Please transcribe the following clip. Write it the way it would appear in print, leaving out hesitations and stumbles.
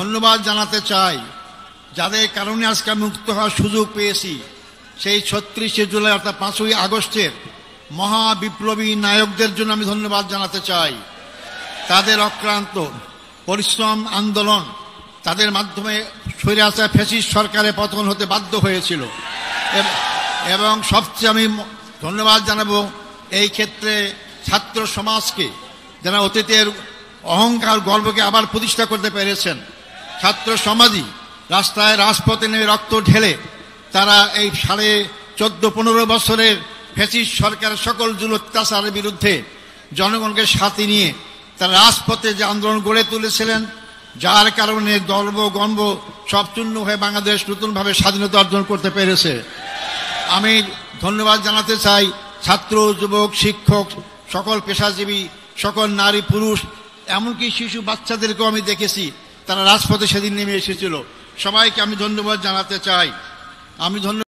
ধন্যবাদ জানাতে চাই যাদের কারণে আজকে মুক্ত হওয়ার সুযোগ পেয়েছি। সেই ৩৬শে জুলাই অর্থাৎ ৫ই আগস্টের মহা বিপ্লবী নায়কদের জন্য আমি ধন্যবাদ জানাতে চাই। তাদের অক্লান্ত পরিশ্রম আন্দোলন, তাদের মাধ্যমে স্বৈরাচার ফ্যাসিস্ট সরকারের পতন হতে বাধ্য হয়েছিল। এবং সবচেয়ে আমি ধন্যবাদ জানাবো এই ক্ষেত্রে ছাত্র সমাজকে, যারা অতীতের অহংকার গর্বকে আবার প্রতিষ্ঠা করতে পেরেছেন। ছাত্র সমাজই রাস্তায় রাজপথে নেমে রক্ত ঢেলে তারা এই 14.5 বছরের ফ্যাসিস্ট সরকারের সকল জুলুম অত্যাচারের বিরুদ্ধে জনগণকে সাথে নিয়ে তারা রাজপথে যে আন্দোলন গড়ে তুলেছিলেন, যার কারণে গর্ব গর্ব সব চূর্ণ হয়ে বাংলাদেশ নতুনভাবে স্বাধীনতা অর্জন করতে পেরেছে। আমি ধন্যবাদ জানাতে চাই ছাত্র, যুবক, শিক্ষক, সকল পেশাজীবী, সকল নারী পুরুষ, এমনকি শিশু বাচ্চাদেরকেও আমি দেখেছি তারা রাজপথে সেদিন নেমে এসেছিল। সবাইকে আমি ধন্যবাদ জানাতে চাই। আমি